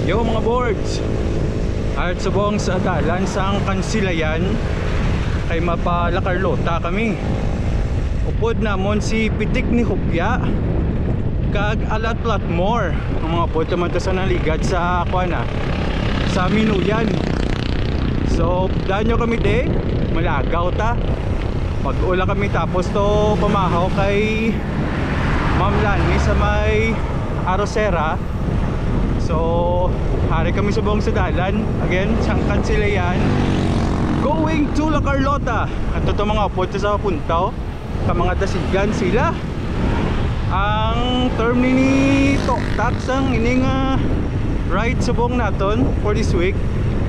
Yo mga boards, at subong sa dalan sang Kansilayan kay mapala Carlota kami. Upod namon si Pitik ni Hupya kag alat-lat more. Ang mga pod naman to sa naligad sa Aquana sa Minuyan. So danyo kami de, malagaw ta. Pag-ula kami tapos to pamahaw kay Ma'am Lani sa may Arosera. So hari kami sa buong sadalan again sang Kansilayan going to La Carlota. At ito mga upod sa puntaw ka mga dasigan sila. Ang term ni Toktak sang ining ride sa buong naton for this week.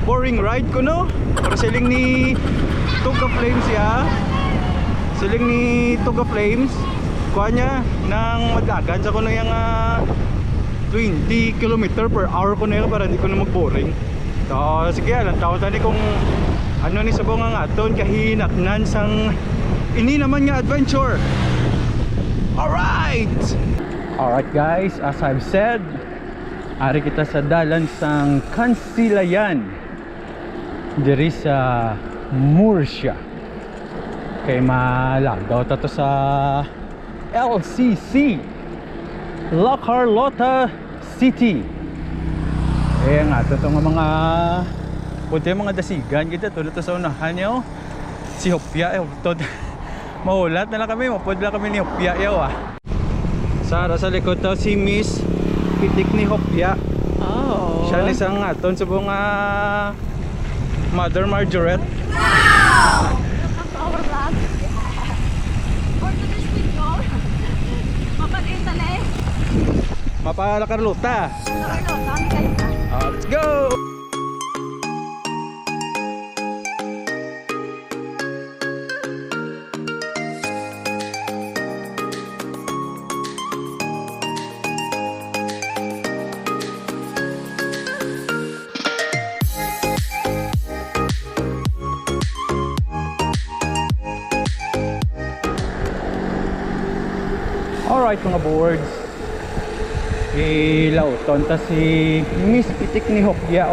Boring ride ko no. Pero siling ni Tuga Flames ya. Siling ni Tuga Flames kuha niya ng madagan sa kuno yung 20 km per hour ko na yun para hindi ko na mag-boring. So sige, alam taon tani kung ano ni sabong ang aton kahinatnan sang ini naman nga adventure. Alright guys, as I've said, ari kita sa dalan sang Kansilayan diri sa Murcia. Kay malagaw ta to sa LCC La Carlota City. Eh nga ito mga punti mga dasigan kita tulad to sa unahan nyo si Hopya mahulat na lang kami, mapudla kami ni Hopya yaw Sara sa likod to si Miss Pitik ni Hopya. Siya ni sang aton sa buong Mother Margaret. Mapa La Carlota. Let's go. Alright mga boards, ilauton ta si Miss Pitik ni Hopya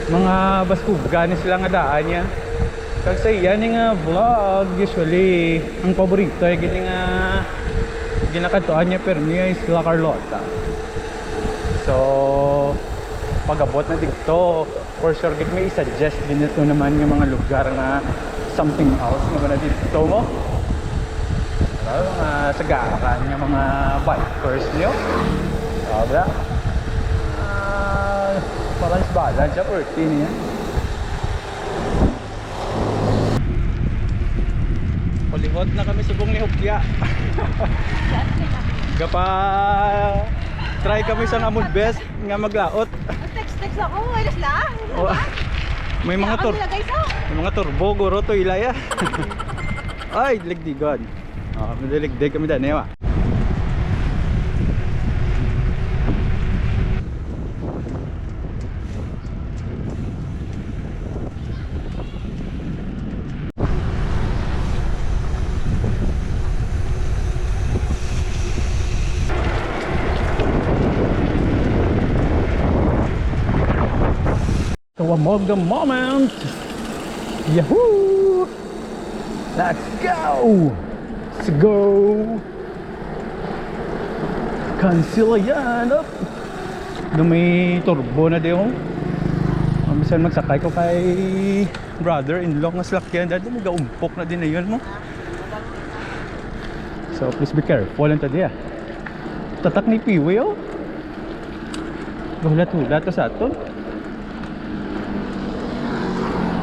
mga baskugan sila nga daan niya kag sa iya ni nga vlog. Usually ang paborito ay gini nga ginakatuan niya pero niya is La Carlota. So pag-abot na dito for sure gid may i-suggest din ito naman yung mga lugar na something else naman na dito mo. Mga sagaran ng mga bikers nyo. Sobra balance balance siya per niya. Palihot na kami subong ni Hopya. Gapa try kami sa Amod Best nga maglaot. Text ako, ayos lang. May mga turbo guro to ilaya. Ay ligdigan. Madaligdig kami daan ewa. Tawag the moment. Yahoo! Let's go! Let's go! Kansilayan up! Doon may turbo na diyo. Misan magsakay ko kay brother-in-law nga slakyan. Dati mag-aumpok na din na yun mo. So please be careful lang tadi Tatak ni Piwi Hulat-hulat to sa ato.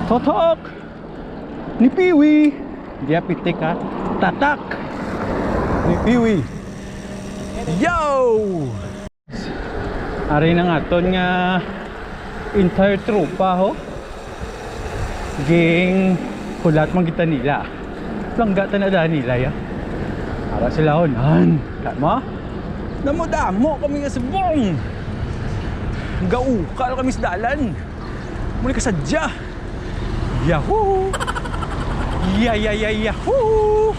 Tatak! Ni Piwi! Dia Pitik tatak ni Piwi. Yo! Ari na nga ton nga entire tropa ging hulat man kita nila. Langga ta na da nila ya. Para sila honan. Kama? Namo-damo kami nga subong. Gaukal kami sa dalan. Muli ka sadya. Yahoo! Yahoo!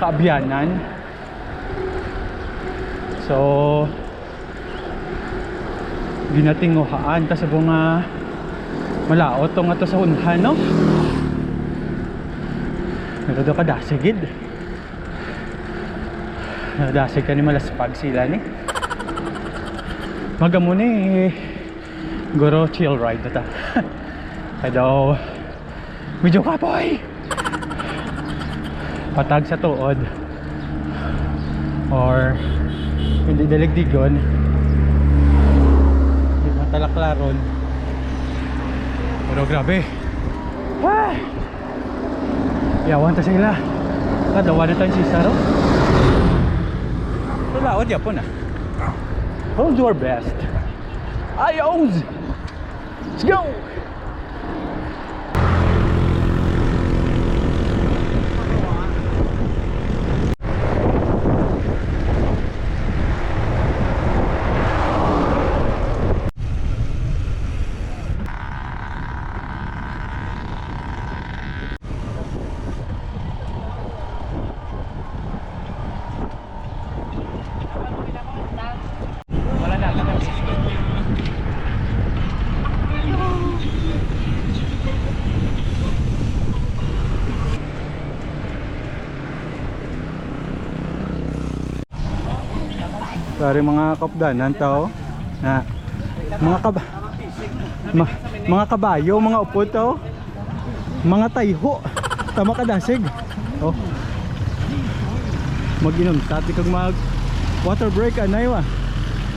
kaabyanan. So ginatinguhaan ta sa bunga malaot tong ato sa unhan, no? Pero do ka dasigid. Dasig ka ni malaspag sila ni. Magamo ni guro chill ride na ta. Kaya daw medyo kapoy. Patag sa tuod or hindi daligdigon, hindi matalaklaron, pero grabe. Yawan ta sila. Kadawa na tayo si Saro. Laod yapon ah. Hold your best. Ayos. Let's go. Dari mga kapdanan tao na mga kabayo, mga upo tao, mga tayho, tama ka dasig. Oh. Mag-inom tati kag mag water break anay wa.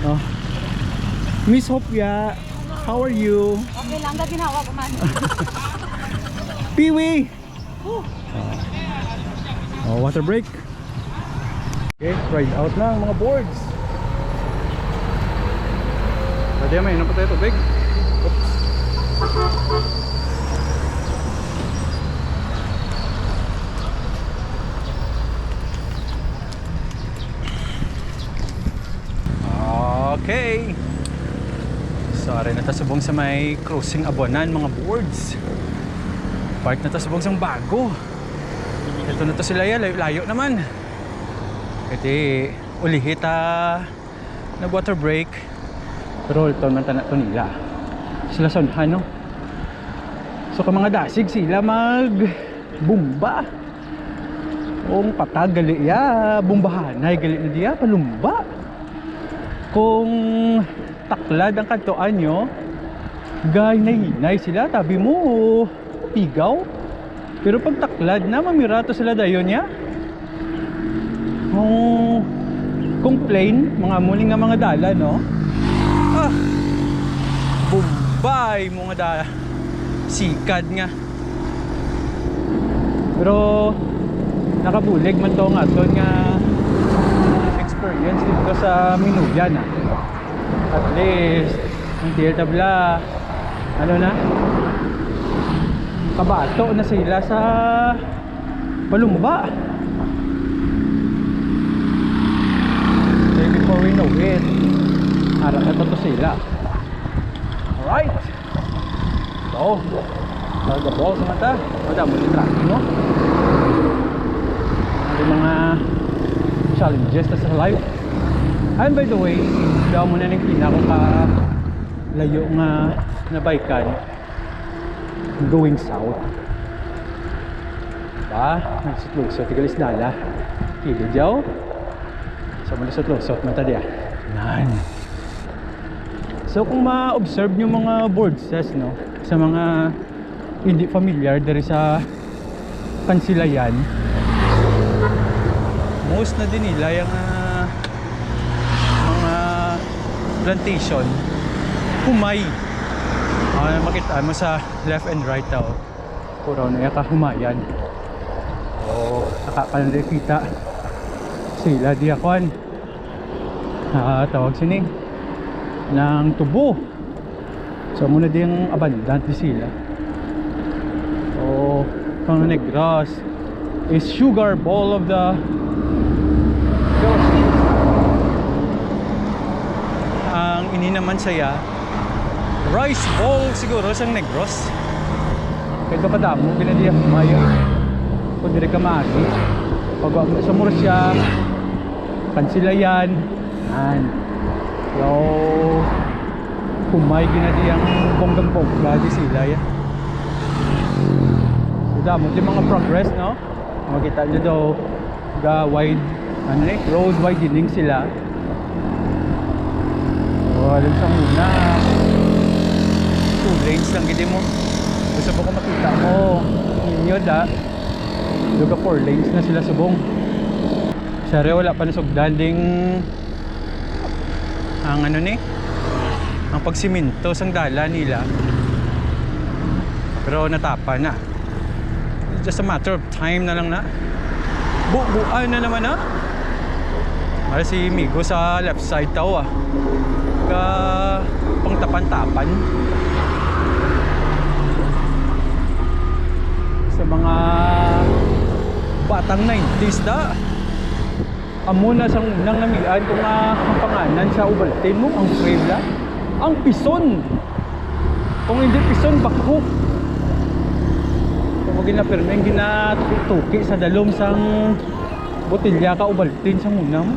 Oh. Miss Hopya, how are you? Okay lang, ginawa ko man. Piwi. Oh, water break. Okay, ride out na ang mga boards. Pwede may inom pa tayo tubig. Oops. Okay. Sorry na tasubong sa may cruising abonan mga boards. Park na tasubong sa bago. Ito na to sila ya, layo naman. Ito ulihit nag water break. Pero ito man tanak to nila. Sila sonhan, no? So kung mga dasig sila mag bumba. Kung patag gali ya, bumbahanay gali na diya palumba. Kung taklad ang kantoan nyo, gay na hinay sila, tabi mo pigaw. Pero pag taklad na, mamirato sila dayon ya. Kung plain, mga muling nga mga dala, no? Bombay mga dala, sikad nga. Pero nakabulig man to nga to nga experience dito sa Minuyan, at least hindi tabla ano na, kabato na sila sa palumba. So before we know it, harap na to sila. Alright, so nagabol sa mata, madamo yung tracking, no? Yung mga challenges na sa life. And by the way, daw mo na nagkina ko ka layo nga na bikean going south. Ba, nagsutlusot, tigalis dala kilo jaw sa mula sa tlusot mata diya nan. So kung ma-observe nyo mga boardses, no, sa mga hindi familiar dari sa Kansilayan, most na din nila yung mga plantation humay. Makita mo sa left and right tao, puro na yung kahumayan. O nakakalikita sila diakon, tawag sining ng tubo. So muna din abundant di sila. O pang Negros is sugar ball of the Philippines. Ang ini naman saya rice ball siguro sang Negros. Kaya kadamo pinadiya mayo kung dire ka magi pag sa Murcia, Kansilayan, yan. So, kumay ginadi ang bonggang-bongga di sila yan. So, damo di mga progress, no? Makita nyo daw, wide, road widening sila. So, alam sa muna, 2 lanes lang gini mo. Gusto mo ko makita mo, ninyo da, duga 4 lanes na sila subong. Siyempre wala pa nasugdan ding ang ang pagsiminto sang dala nila, pero natapa na. It's just a matter of time na lang na. Buuan na naman na. Para si Migo sa left side tao ka pang tapan-tapan sa mga batang 90s da. Amo na sang unang namian kung ang panganan sa Ubaltin mo, ang Frela, ang Pison. Kung hindi Pison, Bakho. Kung ginapirme, ginatuki sa dalom sang botilya ka Ubaltin sa munang.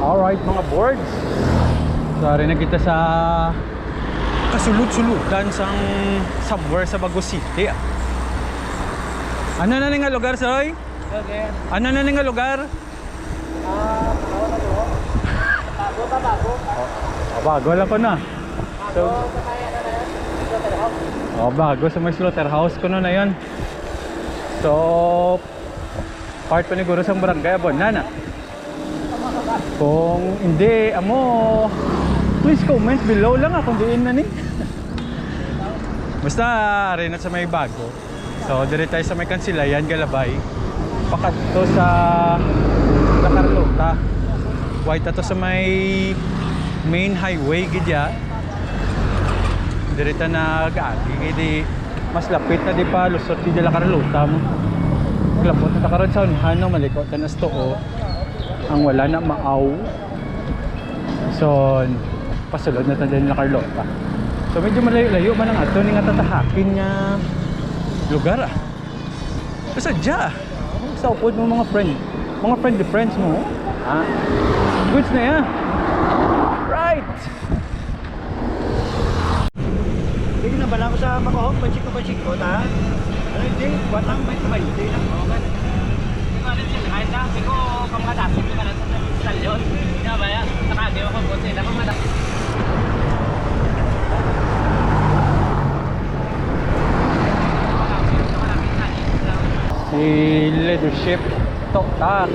Alright mga boards, sorry na kita sa kasulud-suludan sang somewhere sa Bago City. Ano na nga lugar, Soy? Okay. Ano na nga lugar? Bago lang ko na. So, bago sa may slaughterhouse ko na yan. So, part pa ni Guro sang barangay Abonana. Kung hindi, please comment below lang kung diin na ni. Basta, arin sa may bago. So, dire tayo sa may Kansilayan, Galabay. Pakat to sa Carlota. White to sa may main highway, gidya. Dire ta nag-agi, gidi. Mas lapit na di pa, lusot di la Carlota mo. Lapot na karon sa unihan, no, malikot na stoo. Ang wala na maaw. So, pasulod na din na Carlota. So, medyo malayo-layo man ang ato ni nga tatahakin nga lugar Basta dya. Sa upod mo mga friends mo. Goods na yan. Right. Hindi na bala ko sa makahok, pachiko ta. Ano hindi, watang may hindi na. Ano siya, kahit na, hindi ko kamakadasip yung kanan sa stalyon. Hindi na ba yan? Nakagawa ko po sila kung madasip. Si leadership Tok-tak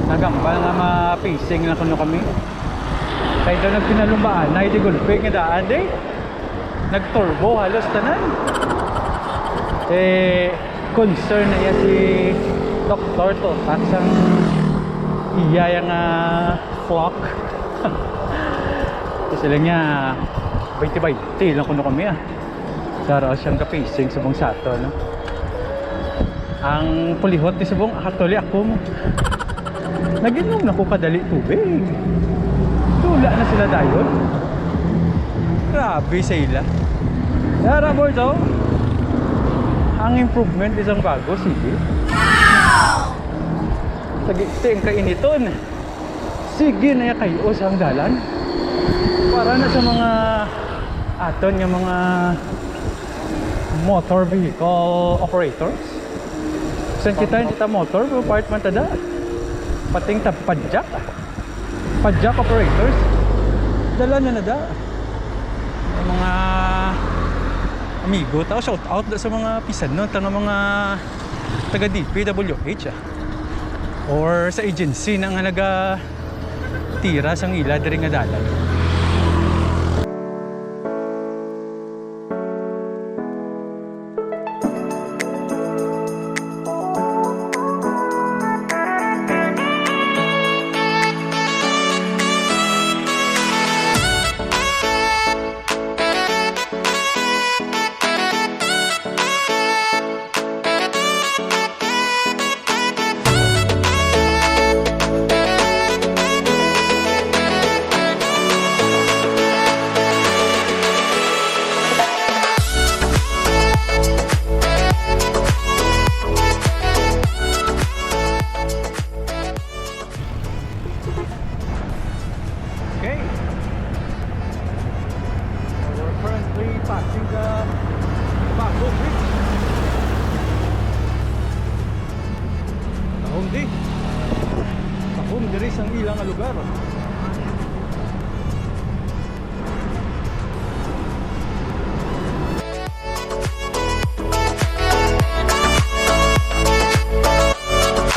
nagambal nga ma-pacing na kuno kami. Kaya doon nagpinalumbaan na hindi gulpi nga daan eh. Nag-turbo halos tanan. Concern na yan si Dr. Tok-tak sang iya yung flock. Kasi lang niya 20-20 lang kuno kami Sara siyang ka-pacing sa bang sato, no? Ang pulihot ni Subong, actually ako nag-inom na ko kadali tubig. Tula na sila dayon. Grabe sila. Kaya boys, ang improvement isang Bago City. Tagiti ang kainiton. Sige na kayo sa hanggalan. Para na sa mga aton nga mga motor vehicle operators. Saan kita motor o part man tada? Pating padjak. Padjak operators. Dala na nada. Ang mga amigo tao shout out sa mga pisan no, tanga mga taga DPWH or sa agency na nga naga tira sang ila diri nga dalan. Okay. We're currently passing the Bago Bridge. Tahong di. Tahong diri sang ilang nga lugar.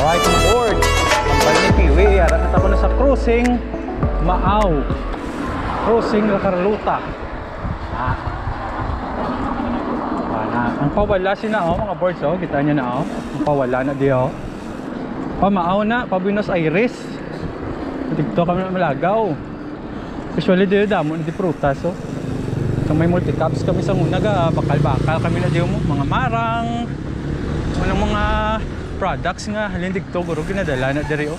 Right on board. Ang Balnipiwi. Arat na na sa crossing Maaw. Crossing La Carlota. Ang pawala sina mga boards kita niya na ang pawala na di Pamaaw na pa Buenos Aires. Dito kami na malagaw. Usually di damo na di prutas So may multi-caps kami sa unaga, bakal-bakal kami na di mga marang. Walang mga products nga halin dito guro ginadala na diri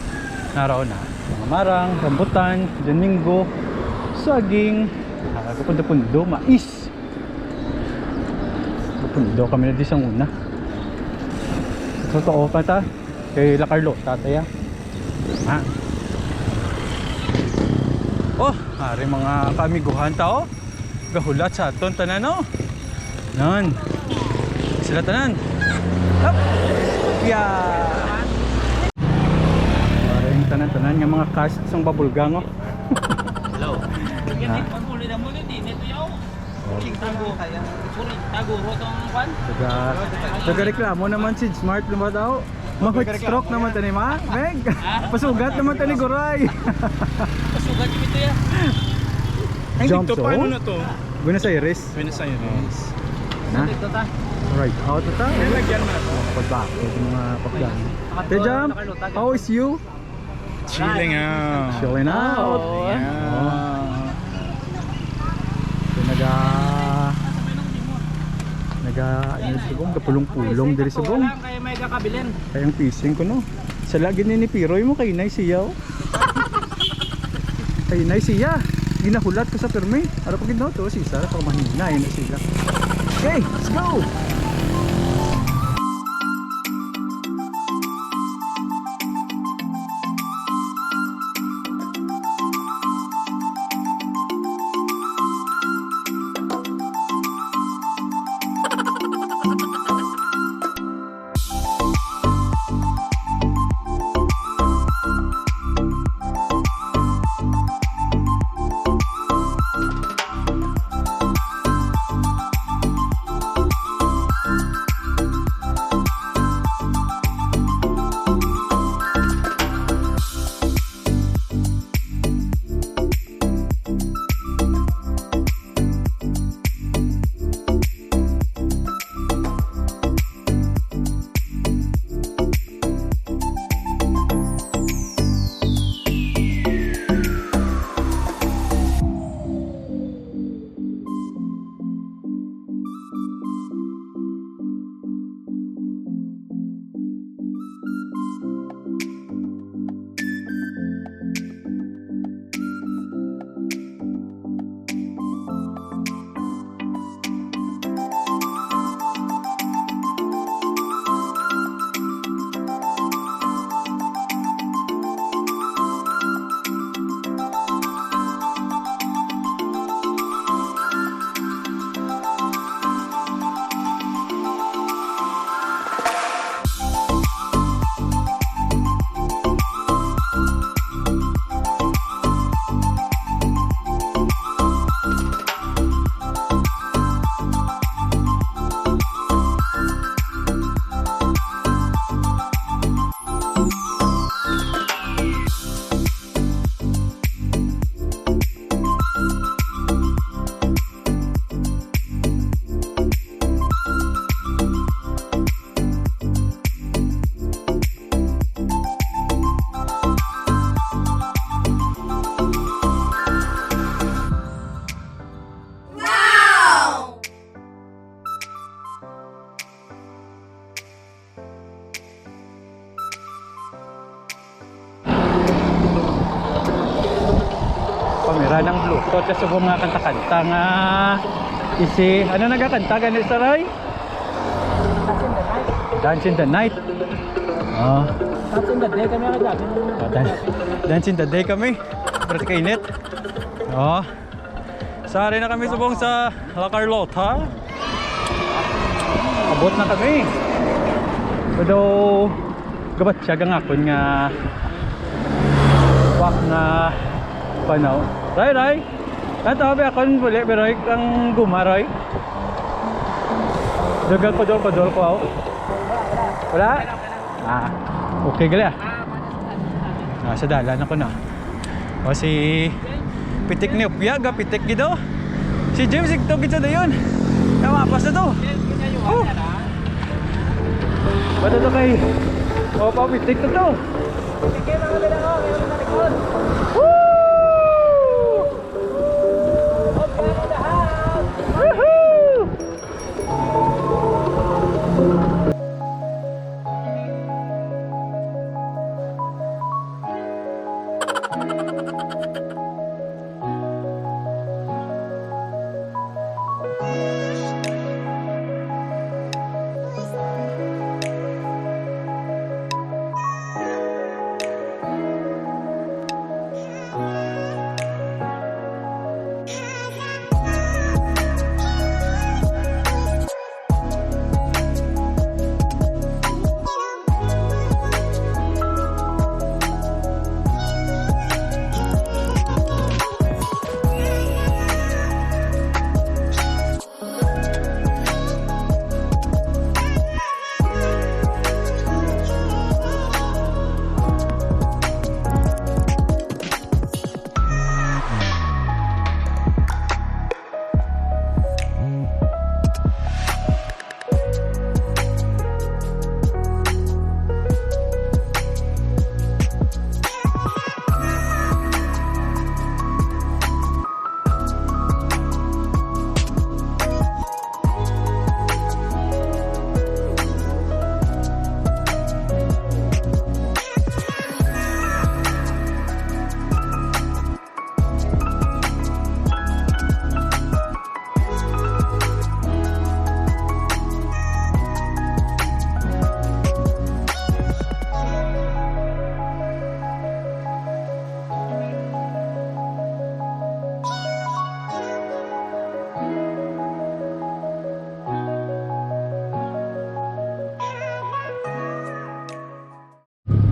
naraw na. Mga marang, rambutan, domingo, saging, pundo-pundo, mais. Pundo kami na di sa una. Totoo pa ta kay La Carlota taya. Hari mga kaamiguhan tao. Gahulat sa aton tanan Nan. Sila tanan. Up. Maraming tanan-tanan nga mga cast sang babulgang Hello. Ganit pag ulit mo din dito yaw. Uling tago kaya. Uling tago ro tong kwan. Taga reklamo naman si Smart naman daw. Mahot stroke naman tani ma. Meg. Pasugat naman tani Goray. Pasugat dito ya. Ang dito paano na to? Buenos Aires. Buenos Aires. Na. Dito ta. Right out ta. Nilagyan na to. Pagbako mga pakyan. Te Jam, how is you? Chilling out. Chilling out. Ano sigong kapulong-pulong diri sigong. Kaya may kakabilin. Kayang fishing ko no. Sa lagi ni Piroy mo kay nay siya. Kay nay siya. Ginahulat ko sa permi. Ara pag ginaw to si Sara pag mahina na sila. Okay, let's go. Sira ng Bluetooth sa subong nga kanta-kanta nga isi, ano nagkakanta ganit sa Roy? Dance in the night. Oh. Dance in the day kami ako dati. Dance in the day kami. Pero kainit. Oh. Sari na kami subong sa La Carlota. Abot na kami. Pero gabat siya gangakon nga wak nga panaw. Ray. Natabi akon buli pero ang gumaroy. Dagal padol ko ako. Wala? Ah, okay gali ah. Sa dalan ako na. O si Pitik ni Upya, Pitik gido. Si James ito gito na yun. Namapas na to. Oh. Ba't ito kay Opa Pitik na to? Sige mga binako, meron na likod. Woo! Okay na lahat. Woohoo!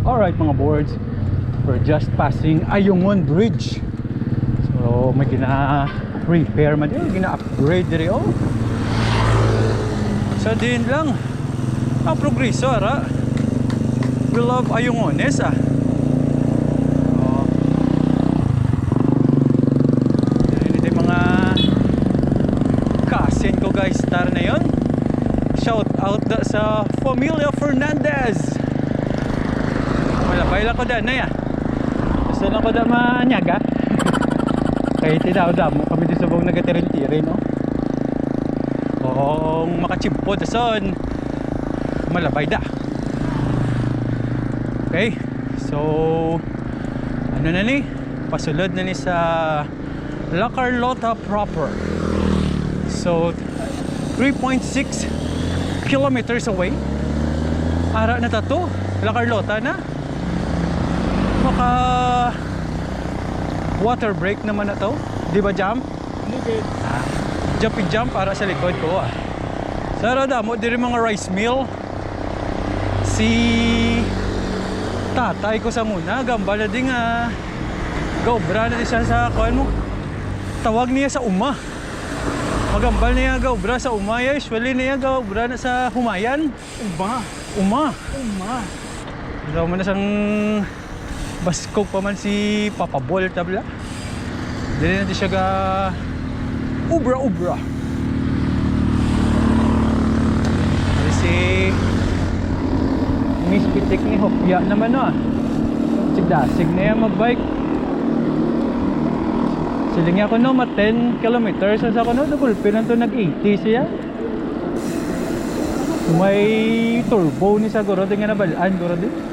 Alright mga boards, we're just passing Ayungon Bridge. So may gina-repair man yun, gina-upgrade diri oh. So din lang ang progreso ara. We love Ayungones ah. Oh. Yan ito mga kasin ko guys, star na yun. Shout out sa Familia Fernandez. Malapay lang ko da na ya. Gusto lang ko da manyaga. Kaya tinawda mo kami di subong nagatirin-tirin no. Kung makachimpo da son malapay da. Okay. So ano na ni? Pasulod na ni sa La Carlota proper. So 3.6 kilometers away. Ara na tato. La Carlota na. Maka water break naman na to, di ba jump? Jump para sa likod ko ah. Sarada mo diri mga rice mill. Si tatay ko sa muna gambala din nga gaubra na siya sa kuan mo. Tawag niya sa uma. Magambal niya gaubra sa uma, usually niya gaubra na sa humayan. Uma. So mo na sang baskog pa man si Papa Bol tabla. Dili na siya ga ubra. Si Miss Pitik ni Hopya naman no. Sigdasig na yan magbike. Silingi ako no, 10 kilometers sa ako no, dugulpin na to nag-80 siya. May turbo ni sa guro din nga nabalaan guro din.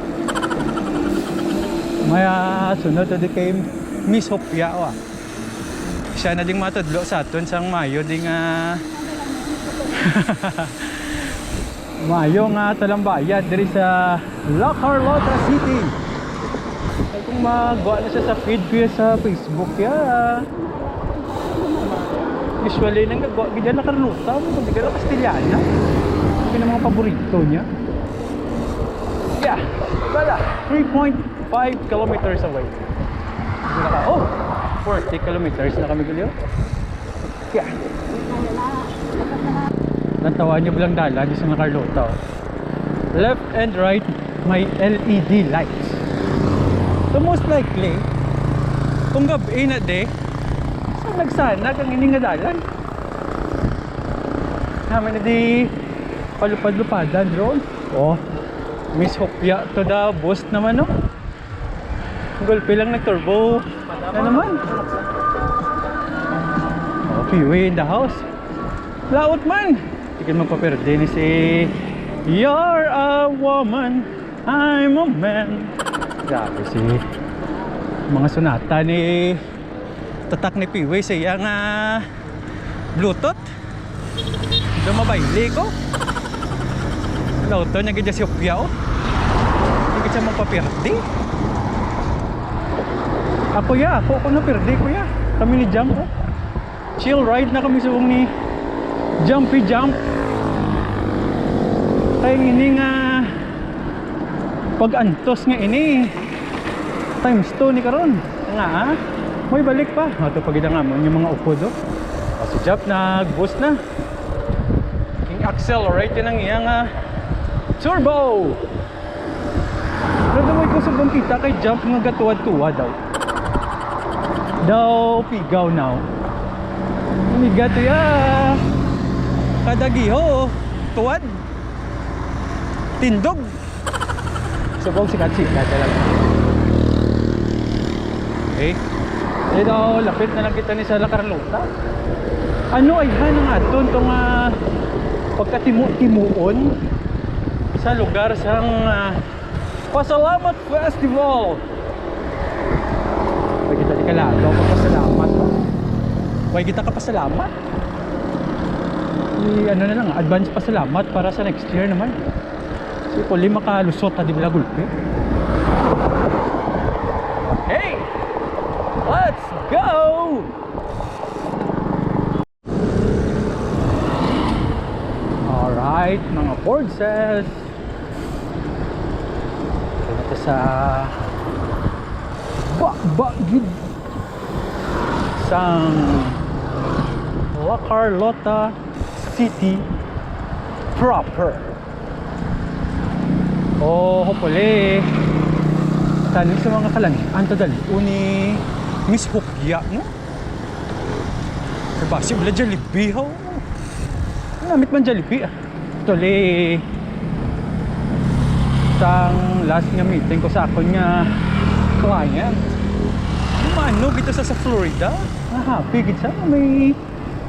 May sunod na di kay Miss Hopya ah. Siya na ding matudlo sa aton sang Mayo ding Mayo nga talambayad diri sa La Carlota City. Ay kung magawa na siya sa feed ko sa Facebook ya. Usually nang nagawa gid na Carlota, hindi ka na Castellana. Hindi na mga paborito niya. Yeah, wala. 3.5 kilometers away. Oh, 40 kilometers na kami gulyo. Yeah. Nantawan nyo bilang dala di sa Carlota. Left and right may LED lights. So most likely kung gabi na de so nagsanag ang ining nga dalan. Namin na di palupad-lupadan drone. Oh, Miss Hopya to the boost naman no. Gulpi lang nag-turbo na naman. Oh, Piwi in the house. Laot man. Hindi ka magpaperde ni si You're a woman, I'm a man. Grabe si mga sunata ni tatak ni Piwi sa iyang Bluetooth. Dumabayli ko. Lauto niya ganda si Hopya oh. Hindi ka siya magpaperde. Ako na perde ko ya. Kami ni Jump oh. Chill ride na kami sa ni Jumpy Jump. Kaya ini nga pag-antos nga ini times 2 ni karon. Nga may balik pa. Ito pag nga mo yung mga upod oh. Si Jump nag-boost na. King accelerate ng iyang turbo. Pero daw ko subong kita kay Jump nga gatuwad-tuwa daw pigaw now. Umiga to ya. Kadagiho tuwad. Tindog. Subong sikat-sikat talaga. Okay. Dito lapit na lang kita ni sa La Carlota. Ano ay hanang aton tong pagkatimu-timuon sa lugar sang Pasalamat Festival. Why kita di kalagaw magpasalamat. Why kita ka pasalamat? Ano na lang, advance pasalamat para sa next year naman. So kung lima ka lusot di bila gulpi. Hey! Let's go! Alright, mga Forces. Ito sa Bagid sang La Carlota City proper. Oh, hopefully tanin sa mga kalandian to dali uni Miss Hopya no? Diba si Bla Jollibee ho? Namit man Jollibee Tuli sang last nga meeting ko sa akon nga client. Umano dito sa Florida. Happy gid sa may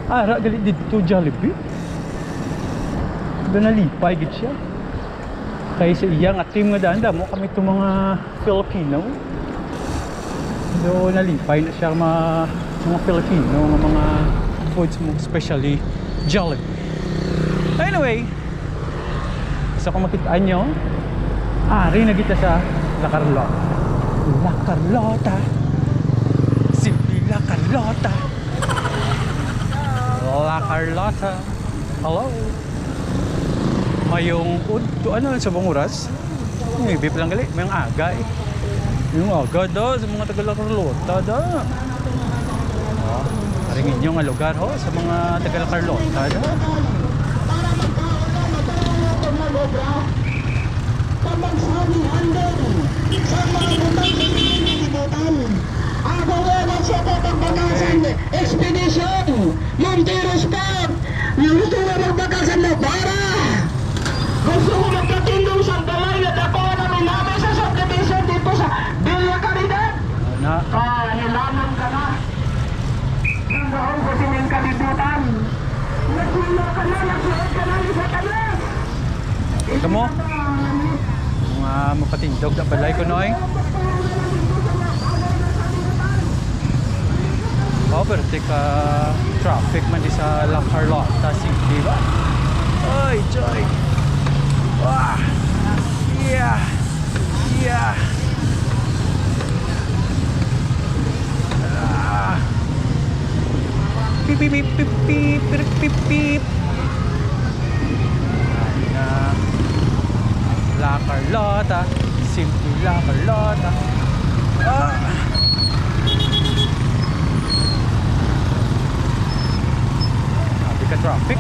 ara galit dito Jollibee. Doon nalipay gid siya. Kaya sa iyang at team nga danda mo kami itong mga Filipino. Doon nalipay na siya mga Filipino mga foods mo, especially Jollibee. Anyway, gusto ko makitaan nyo. Ari na kita sa La Carlota. La Carlota. Simply La Carlota. La Carlota. Hello. Mayong ano sa bang oras? May beep lang gali, mayong aga eh. Yung aga daw sa mga taga La Carlota da. Oh, haringin nyo nga lugar ho sa mga taga La Carlota da. Expedition Montero Spot gusto mo magbakasan na para gusto mo magkatindong sa balay na dako namin sa subdivision dito sa Villa Caridad hilaman ka na nandoon ko sining kalibutan nagsulo ka na nagsuot ka na sa tanas ito mo mga mapatindog na balay ko noy. Hop. pero ka traffic man di sa La Carlota City ba? Oy, joy! Wah! Yeah! Yeah! Ah! Pip pip pip pip pip pip pip pip. Ayun na. La Carlota, simple La Carlota. Ah! Sabi ka traffic.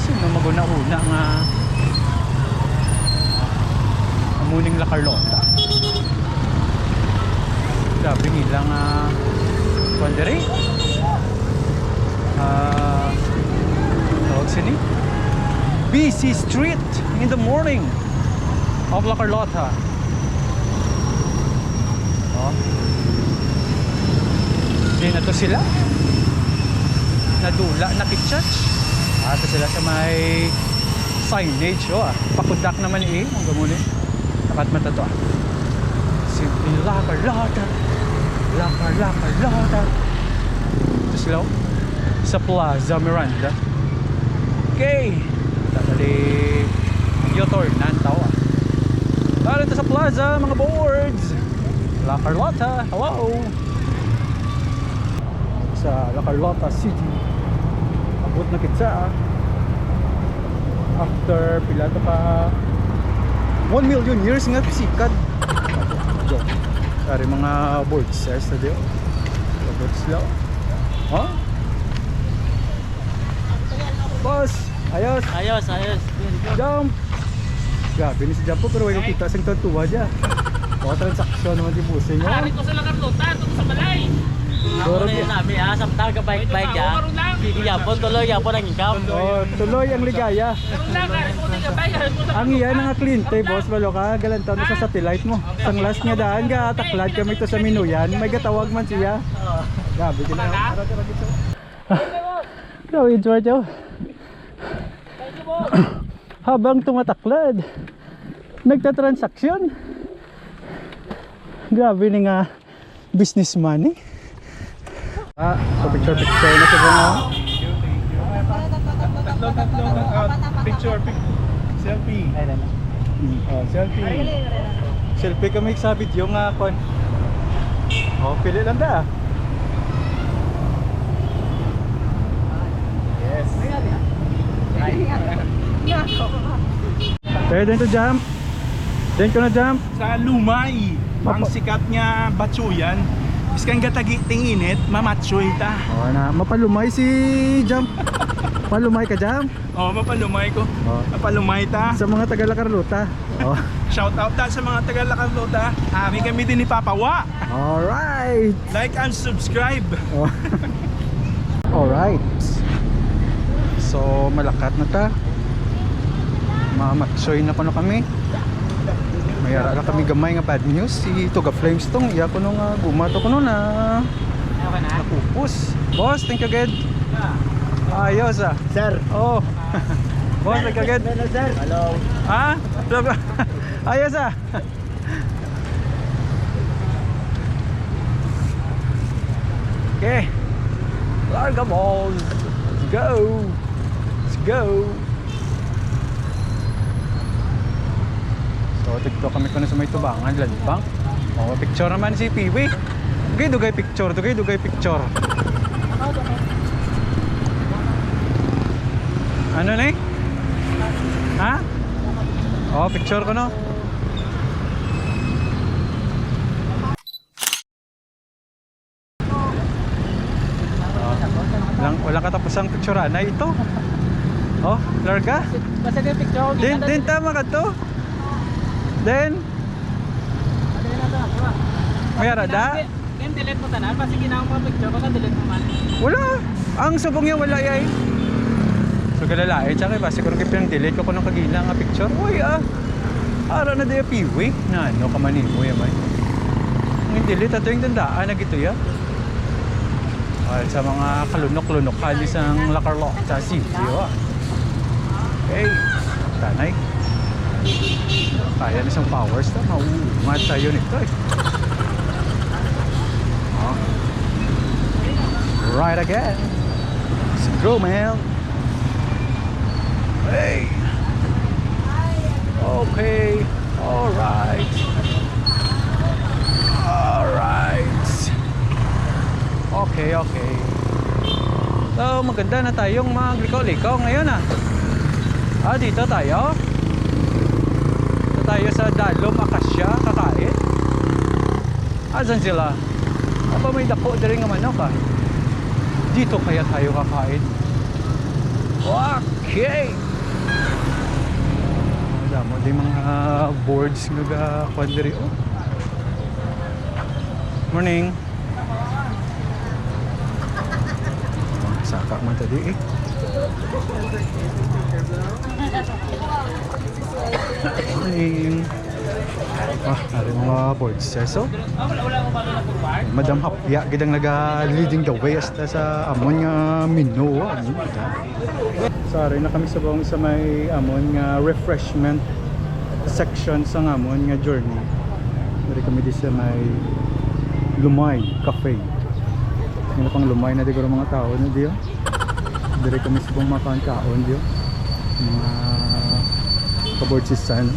Sino maguna-una nga amuning La Carlota? Sabi nila nga Pandere. Tawag sini busy street in the morning of La Carlota. Oh. Hindi na to sila. Nadula, nakitchach. Ito sila sa may signage. Oh, pakudak naman ang gamunin. Tapat mata to. Simple La Carlota. La Carlota. Ito sila sa Plaza Miranda. Okay. Tatali Yotor nantawa. Para ito sa Plaza, mga boards. La Carlota. Hello. Sa La Carlota City. Abot na kitsa. After pila to ka 1 million years nga sikat. Dari mga boards sa estadio. Boards lang. Huh? Boss, ayos. Jump. Grabe ni si Jump po pero wala kita sing tuwa dia. O transaksyon naman di busin niya. Ari ko sa La Carlota, ito sa Balay. Ako na yun namin samtang ka bike-bike ya. Sige yapon, tuloy yapon ang income. Oh, tuloy ang ligaya. Ang iyan nga klinte, boss, balo ka, galantaw na sa satellite mo. Sang last nga daan, taklad kami to sa Minuyan, may gatawag man siya. Grabe, ginawa. Grabe, George, oh. Habang tumataklad, nagtatransaksyon. Grabe ni nga businessman eh. So picture na sa mga. Picture. Selfie. Selfie. Selfie kami sa video nga kon. Oh, pili lang da. Yes. Pwede din to jump. Din ko na jump. Sa Lumay, ang sikat nga batsuyan. Iskan gatagi tinginit, mamatsoy ta. Oh na, mapalumay si jump. Palumay ka jump. Oh, mapalumay ko. Oh. Mapalumay ta. Sa mga taga La Carlota. Oh. Shout out ta sa mga taga La Carlota. Kami din ni Papawa. All right. Like and subscribe. Oh. All right. So malakat na ta. Mamatsoy na kami. Mayara lang kami gamay nga bad news. Si Tuga Flames tong iya ko nung gumato ko nung na nakupos. Boss, thank you again. Ayos Sir. Oh. Boss, thank you again. Hello, sir. Hello. Ha? Ayos Okay. Larga balls. Let's go. Let's go. So, TikTok kami ko na sa may tubangan, lalibang. Oh, picture naman si Piwi. Dugay picture. Ano na eh? Ha? Oh, picture ko no. Walang katapusang picture na ito. Oh, larga. Basta yung picture ko. Din tama ka to. Then mayara da? Game delete mo tanan, kasi ginawa mo picture ko, delete mo man. Wala. Ang subong niya wala yay. So galalae, tsaka base ko rin kipinang delete ko nung kagila nga picture. Uy ara na daya piwi. Na ano ka manimo yaman. Ang delete ato yung tandaan na gito ya. Sa mga kalunok-lunok halis ang La Carlota City. Okay. Tanay. Kaya na isang powers na mauungat sa'yo nito eh. Right again. Let's go, man. Hey. Okay. All right. All right. Okay, okay. So, maganda na tayong magliko-liko ngayon ah. Dito tayo. Dito tayo sa Dalom Akasya, kakain. Asan sila? Aba, may dako na rin ng manok ah. Dito kaya tayo kakain. Okay. Damo din mga boards nga kwadri. Oh. Morning. Saka man tadi eh. Morning. Hari mga boards. So, Madam Hapya gidang naga-leading the way hasta sa amon nga menu. Sorry na kami sa buong sa may amon nga refreshment section sa amon nga journey. Dari kami di sa may Lumay Cafe. Ano pang Lumay na di ko mga tao na diyo. Dari kami sa buong makan kaon diyo. Mga kaboard sisan.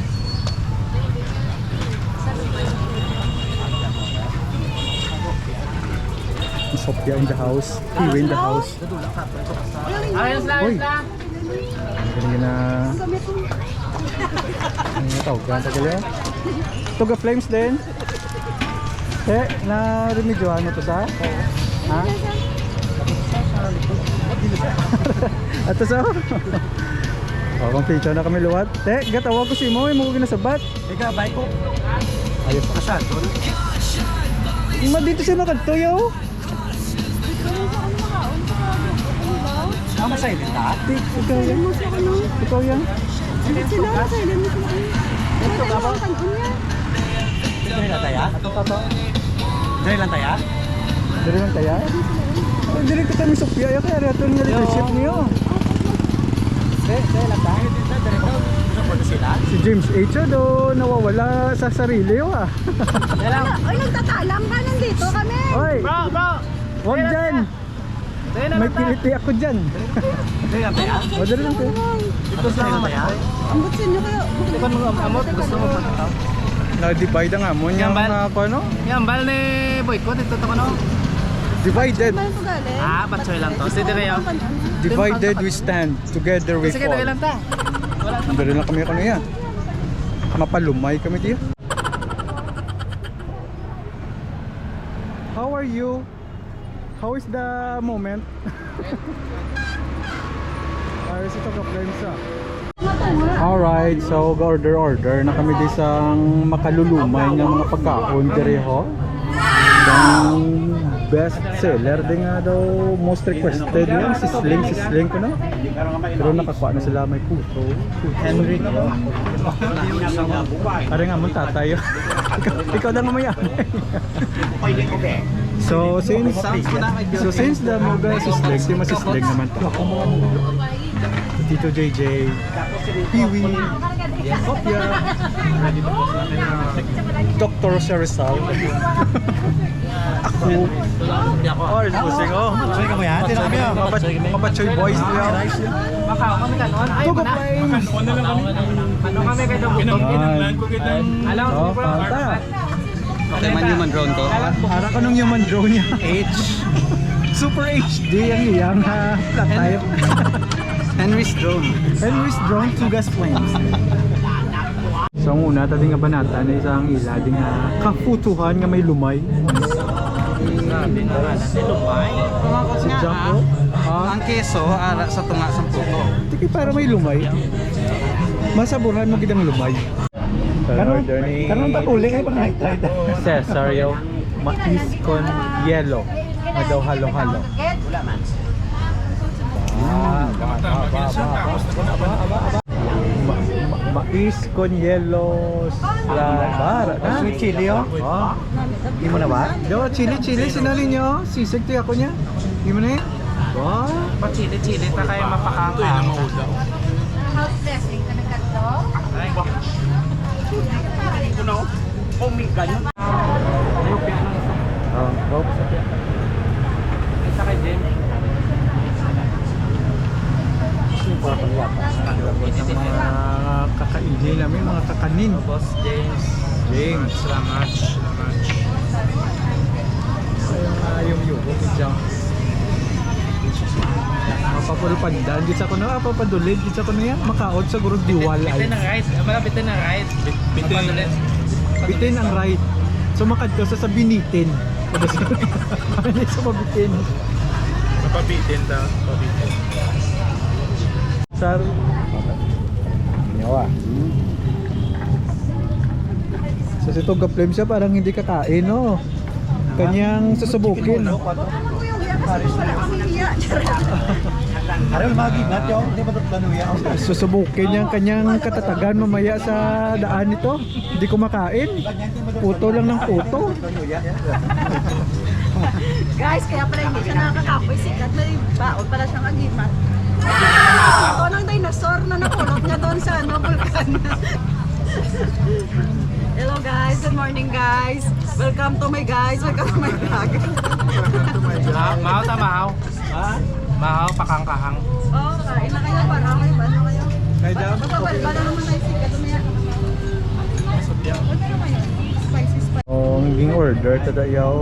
Sophia in the house, Kiwi in the house. Ayos lang, Uy. ayos lang. Ganyan na. Ano na tawag? Ganta ka yan? Tuga Flames din. Na-remedyohan mo to sa? Ha? Ato sa? Kumpleto na kami luwat. Gatawa ko si mo, mo ginasabat. Ika, bike ko. Ayos. Asan? Dito siya makagtuyo. Masay din ka? Ikaw yan. Ikaw yan. Sila, silent mo sila. Ito ka ba? Dali lang taya? Dali lang taya? Dari lang kaya? Dari kita kami Sophia ya kaya reto nga leadership niyo. Dali lang taya? Dali ko. Sila? Si James H. do nawawala sa sarili oh ah. Oy, nagtatalang ka nandito kami. Oy, Bro! wag dyan. Dahil na May kiliti ako dyan. Dali lang taya? O, dari lang kayo. Ito sa lang taya? Ambutsin nyo kayo. Ikaw mo amot, gusto mo pa ito? Na-divide ang amon niya Yan, Bal. mga ano? Yan, bal ni Boycott, ito ko no? Divided. Saan ko galing? Batsoy lang to. Sige, kayo. Divided we stand. Together we Sige, fall. tayo lang ta. Wala na. Dari lang kami ano yan. Mapalumay kami diya. How are you? How is the moment? Ayos ito ka friends ah. Alright, so order na kami di sang makalulumay ng mga pagkaon direho. Ang best seller din nga daw most requested yung sisling ko na. Pero nakakuha na sila may puto. Henry. Pare nga mong tatayo. Ikaw lang mamaya. So since the Moga sisling, yung masisling naman to. Tito JJ, Piwi, Sophia, Dr. Serizal, ako, pusing oh. Sorry ka mo yan? Tira kami yan. Mapachoy boys nila. Makao kami kanon. Ay, Tugo mana. Flames! Ano kami kayo daw? Alam Oh, mo, bro. panta. Okay, man human drone ko. Para ka nung human drone niya. Super HD ang iyang flat type. Henry's drone. Henry's drone Tugas Flames. So ang una, tadi nga banata na isang ila di nga kafutuhan nga may lumay. Sabi na nga, si Lumay. Si Jumpo. Ang keso, ara sa tunga sa puto. Tiki para may lumay. Masaburan mo gidang lumay. Karon pa uli kayo pag night ride. Cesario mais con yelo. Madaw halo-halo. Mais con yelo bar. Sweet chili oh. Oh. Hindi mo na ba? Yo, chili sinali nyo. Sisig to ako niya. Di mo na eh. Wow. Pa chili-chili ta kayo mapakaka. House blessing ka nagkanto? Ay, Oh, isa kay Ng mga kakainin namin, mga kakanin. Boss James. James. Salamat. Yung yugo ko dyan. Mapapulpandan. Di sa ko na, papadulid. Di sa ko na yan. Makaot sa gurong diwal. Bitin ang right. Malapitin ang right. Bitin ang right. So makad ko sa binitin. Ano sa mabitin? Pabitin daw. Pabitin. Sar. Nyawa. So si Toga Flame siya parang hindi kakain, no? Kanyang susubukin. Araw magigat yung, hindi ba tatlano yan? Susubukin niya ang kanyang katatagan mamaya sa daan nito. Hindi kumakain. Puto lang ng puto. Guys, kaya pala hindi siya nakakapoy. Sikat na yung baon pala siyang agimat. Ito ng dinosaur na nakulot niya doon sa vulkan. Hello guys, good morning guys. Welcome to my guys, welcome to my vlog. Mahaw ta mahaw. Ha? Mahaw, pakang-kahang. Oh, kain na kayo para kayo ba na kayo? Kaya daw. Ba na naman ay sikat umaya. Ano naman yun? Spicy. Oh, ang order tada yaw.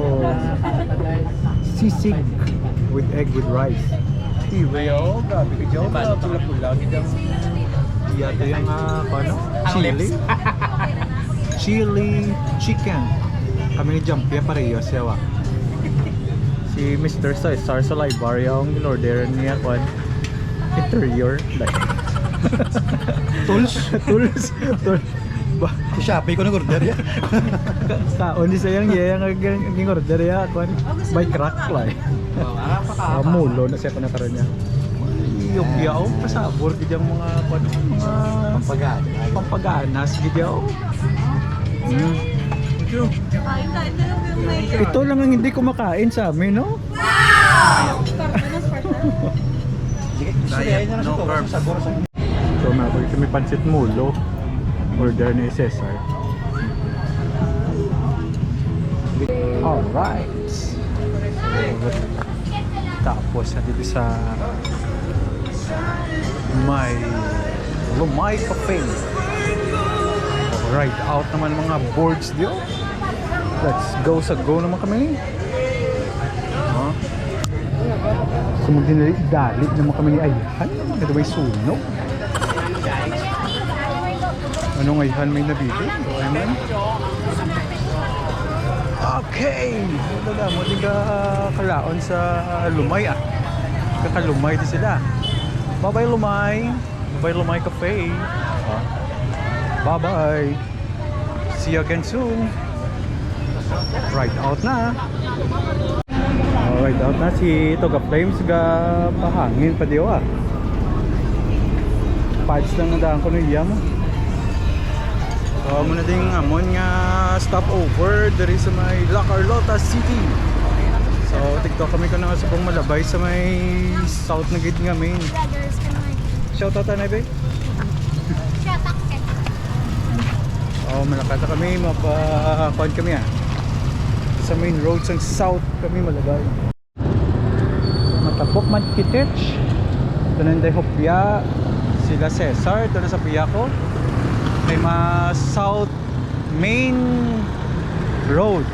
Sisig with egg with rice. Yo, gabi ka dyan. Pula-pula. Ito yung ano? Chili. Chili chicken. Kami ni Jumpia pareho siya. Si Mr. Cesar Salaibar yung in-order niya kung interior. Like. Tools? Tools. Ba? Shopee ko ng order yan. Kaon di sayang yang order ya kung by crack like. Mulo na siya ko na karon niya. Iyok yaw pasabor gid yung mga pampaganas gid yaw. Kain na lang yung may. Ito lang ang hindi kumakain sa amin, no? Diet, no carbs. So, makulit kami pansit mulo. Order ni Cesar. Alright. Tapos, dito sa may Lumay Cafe. Ride out naman mga boards dito. Let's go sa go naman kami. Sumugin dalit naman kami ni Ayhan. Ito may sunog. Anong Ayhan may nabibig? Ayman? Okay! Wala mo din ka kalaon sa Lumay ah. Kakalumay din sila. Bye-bye Lumay! Bye-bye Lumay Cafe! Bye-bye! See you again soon! Ride out na! Ride out na si Toga Flames ga pahangin pa diwa. Pads lang na daan ko na iya mo. So muna ding amon nga stopover diri sa may La Carlota City. So TikTok kami ko na sa pong malabay sa may south na gate nga main. Shout out na ba? Oh, malakata kami, mapakuan kami ah. Sa main road sa south kami malabay. Matapok man kitich. Tunanday hopya sila Cesar, ito na sa piya ko. May south main road.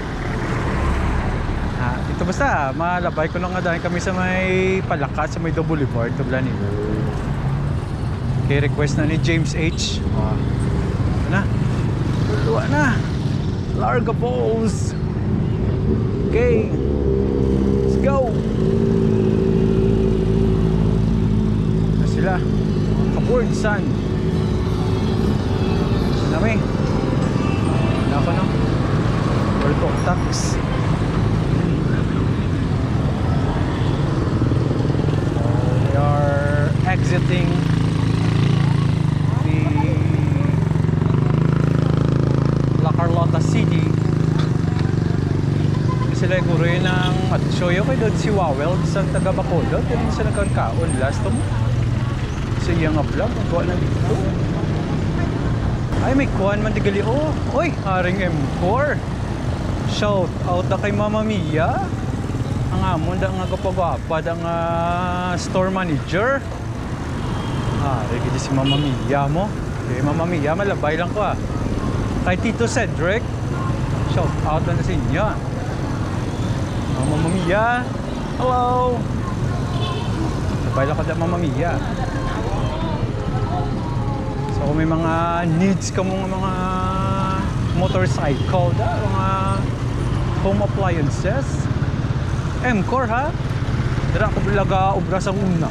Ito basta, malabay ko lang nga dahil kami sa may Palaka, sa may Boulevard, kabla ni. Okay, request na ni James H. Ito na. Tuwa na. Larga Balls. Okay. Let's go. Na sila. Kaboard Sun. Nami. Wala ko no. World of Tax. We are exiting the La Carlota City. Sila guro yun ng shoyo kay doon si Wawel sa taga Bacolod. Doon sila nagkakaon last mo. Sa iyang vlog, magawa na dito. Ay, may kuhan man tigali. Oh, oy, Haring M4. Shout out na kay Mama Mia. ang amon da nga kapagwapa da nga store manager. Rigi si Mama Mia mo. Okay, Mama Mia, malabay lang ko Kay Tito Cedric, shout out na sa inyo. Mama Mia, hello. Labay lang ko da Mama Mia. So kung may mga needs ka mga motorcycle da, mga home appliances, M-Core ha? Dara ko bilaga ubra sa una.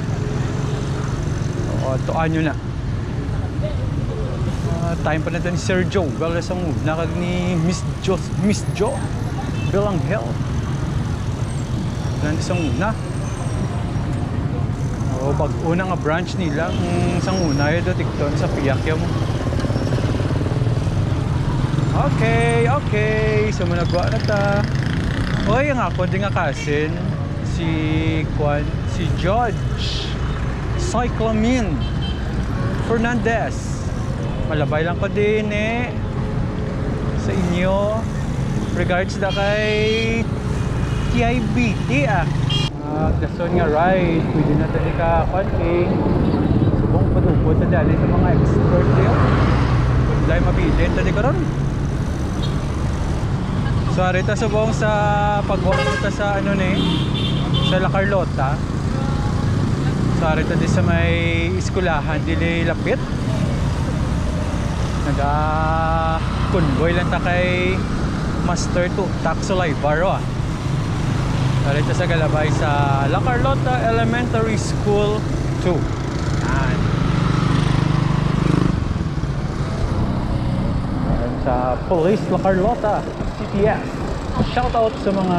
O, tuan nyo na. Time pa natin ni Sir Joe. Bala sa una kag ni Miss Jo Belanghel. Nandito sa una. O, pag una nga branch nila, sa una yun tikton sa Piyakya mo. Okay. So, managwa na ta. Oy, ang ako din nga kasin si George Cyclamin Fernandez. Malabay lang ko din sa inyo. Regards da kay TIBT Dason nga ride. Pwede na tali ka konting subong patupod na dali sa mga expert yun. Kung dahil mabilin tali ka ron. So arita subong sa pagwakita sa sa La Carlota. So arita di sa may iskulahan dili lapit. Convoy lang ta kay Master 2 Taxolay Baro Arita sa Galabay sa La Carlota Elementary School 2. Yan. Sa Police La Carlota CPS. Shout out sa mga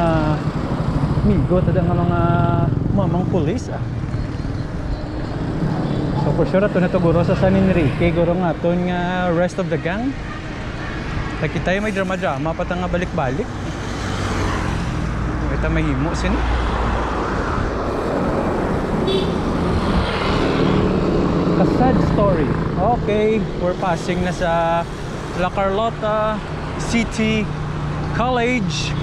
migo tada nga mga mamang police So for sure ito na to guro sa San Enrique guro nga ito nga rest of the gang. Kita may drama-drama pata nga balik-balik. Kita may himo sin. A sad story. Okay, we're passing na sa La Carlota City College.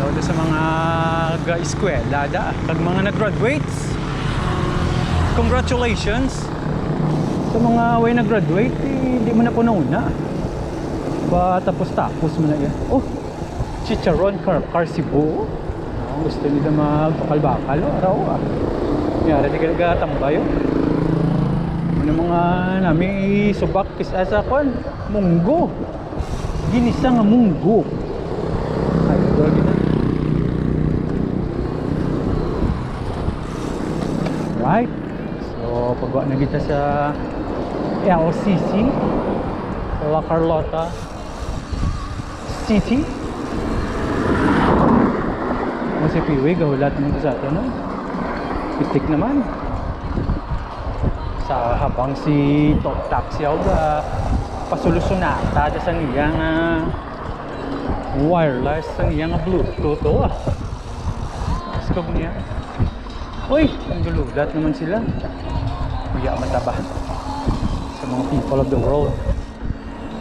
Lalo sa mga ga-eskwela kag mga nag-graduates. Congratulations sa mga way nag-graduate, hindi mo na po nauna. Ba tapos mo na yan. Oh, Chicharon Car Cebu. Gusto nila magpakal-bakal araw Yara di ka nagtatambayo. Ano mga namin isubak kisasa kon munggo. Ginisa nga munggo. Ay, gawin na. Right? So, pagwa na kita sa LCC La Carlota City. Ano si Piwi, gahulat mo sa atin, no? Pitik naman. Sa habang si Top Taxi ako pasulusunata sa niyang wireless, sa niyang Bluetooth, Askog niya. Uy, ang gululat naman sila. Kuya mataba sa mga people of the world.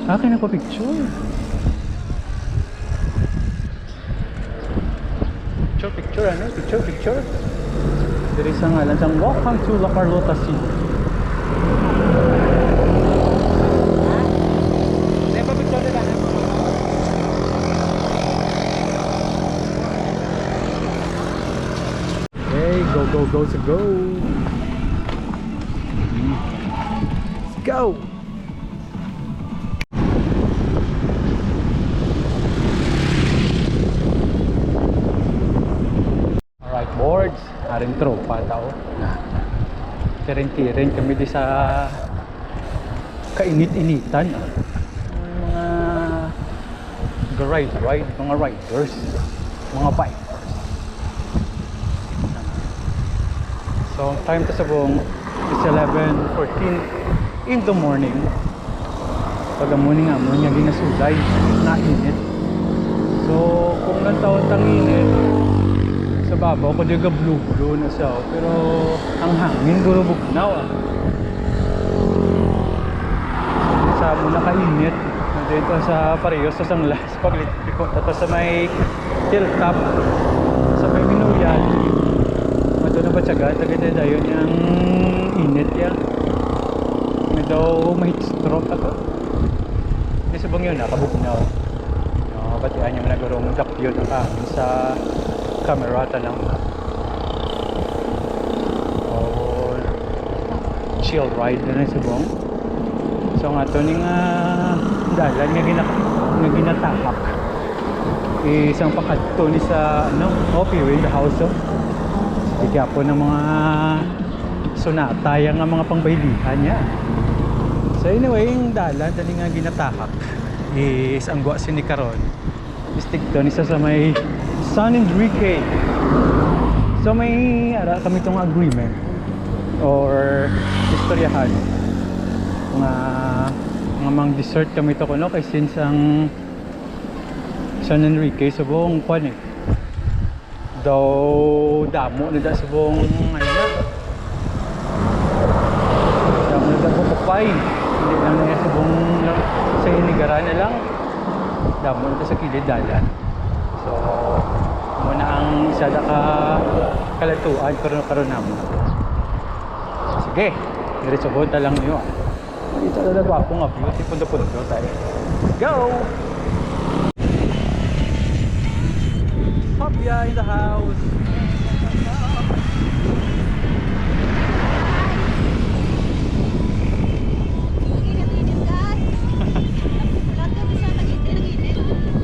Akin ako picture. Picture. There is ang ngalan sang welcome to La Carlota City. Okay, go. Let's go. Alright, boards. Aring tropa tao. Tiring-tiring kami di sa kainit-initan. Mga ride, mga riders, mga bikers. So, time to sabong is 11:14 in the morning. Pag morning nga mo, niya ginasulay na init. So, kung nantaon tang init, sa babaw ko diga blue na siya. Pero, ang hangin guro bugnaw. Sa muna kainit, dito sa Parehos sa Sanglas paglikot ito sa may hilltop sa may Minuyan mato na ba tiyaga tagad dayon yung init ya may daw may stroke ako hindi subong yun nakabugnaw batihan niya managurong dapyo na sa camera lang chill ride na rin subong so nga ito ning dalan nga ginatahak isang pakadto ni sa Opie in the house sige po ng mga sonata yung mga pangbaylihan niya so anyway yung dalan dali nga ginatahak is ang guwa sini karon istig to ni sa may San Enrique so may ara kami tong agreement or istoryahan mga mang dessert kami to kuno kay since ang San Enrique subong kwan daw damo na da subong damo na da bukupay hindi lang na subong sa Inigaran na lang damo na sa kilid dalan so muna ang isa da ka kalatuan karon namo sige diretso punta lang niyo dito na nagwapo nga beauty punto tayo go Hopya in the house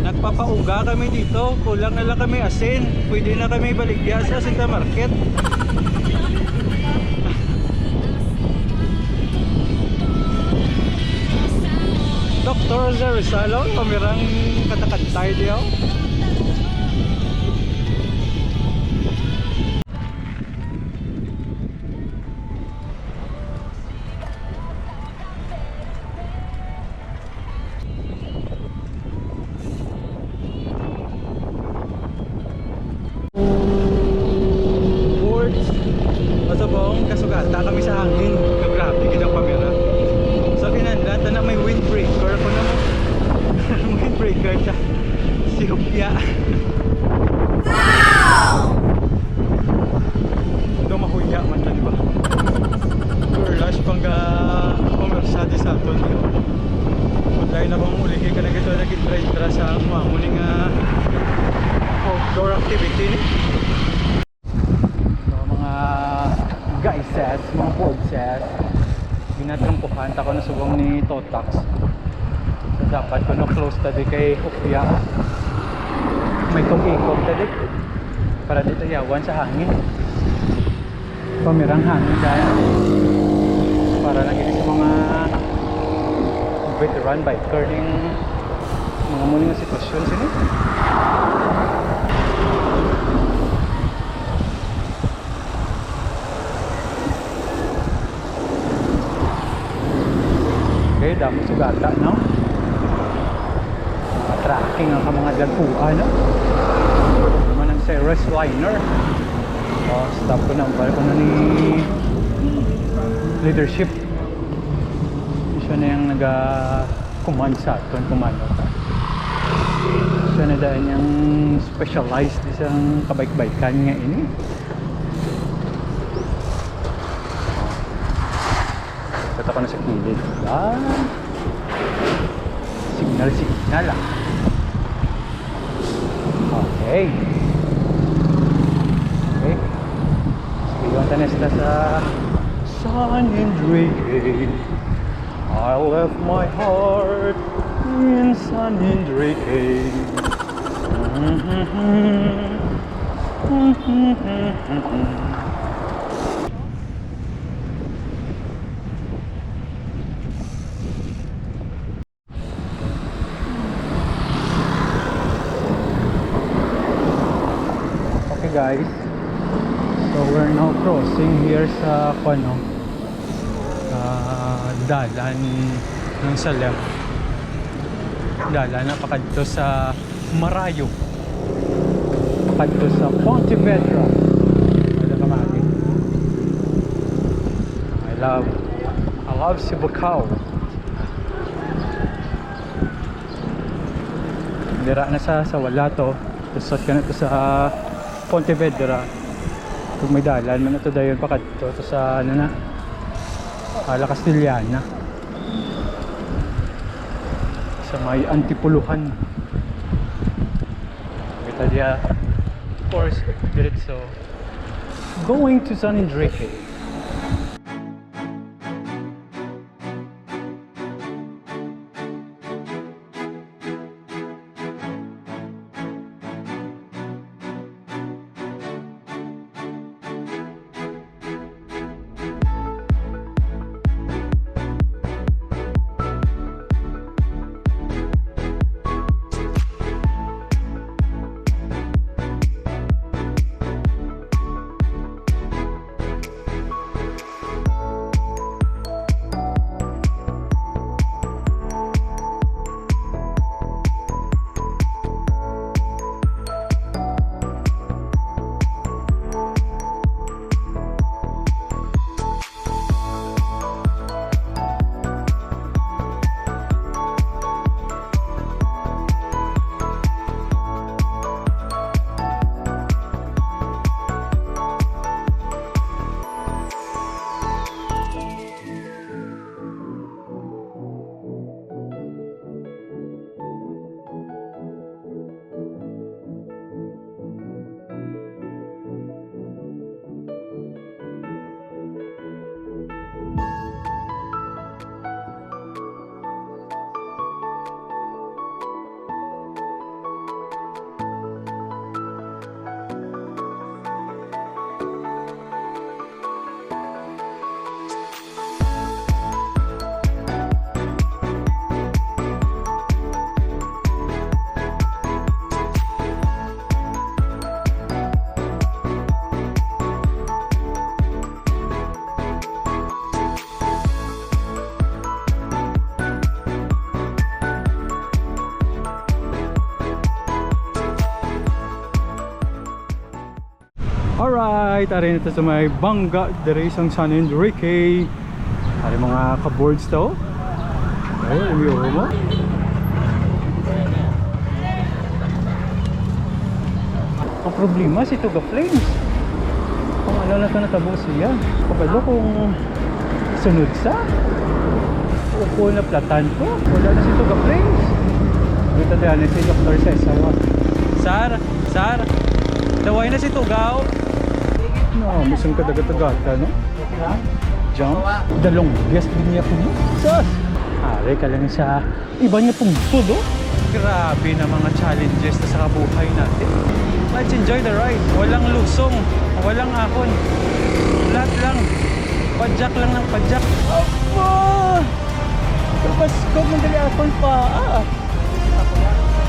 nagpapauga kami dito kulang na lang kami asin pwede na kami baligya sa Santa Market Dr. Zerizalo kamerang katakantay diyo masabong kasugata kami sa hangin grabe kitang kamera so kinanlat na may windbreaker ko na windbreaker siya si Hopya ito mahuya man siya diba Kurlash pangga komersade sa ato niyo dahil na bang uli ka na gito nag-intra sa muning outdoor activity ni guys mga podses ginatrampuhan tako na subong ni Totax so dapat ko no close tadi kay Hopya may tong-ikog tadi para dito yawan sa hangin pamirang hangin dahil para lagi sa mga veteran biker ning mga muling sitwasyon sini okay, damo sugata, no? Tracking ang mga dagpuan, no? Naman ang Ceres Liner. Oh, stop ko na. Balik ko na ni leadership. Siya na yung nag-command sa atin, kumano. Siya na dahil yung specialized isang kabike-bikan nga ini. Ito ko na sa kilid. Signal lang. Okay. Okay. Sige, yung tanesta sa San Enrique. I left my heart in San Enrique. Guys, so we're now crossing here sa dalan ng sa left dalan na pakadto sa Marayo pakadto sa Pontevedra I love Sibugao dira na sa Walato. Tusot ka na to sa Pontevedra. Kung may dalan man na to dayon pa kadto to sa ano na La Castellana. Sa may Antipuluhan. Kita dia of course diretso going to San Enrique. Alright, ari na to sa may bangga dere sa San Enrique. Ari mga ka-boards to. Ay, umiyo mo. Ang problema si Tuga Flames. Kung ano na ito natabo siya. Kapalo kung sunod sa o kung naplatan ko. Wala na si Tuga Flames. Dito tayo si Dr. Cesar. Sar, daway na si Tugaw. No, misang kadagat-agata, no? Jump. Dalong guest din niya po mo. Sus! Ari ka lang sa iba niya pong todo. Grabe na mga challenges na sa kabuhay natin. Let's enjoy the ride. Walang lusong, walang akon. Lahat lang. Padjak lang ng padjak. Opo! Kapaskog ng dali akon pa.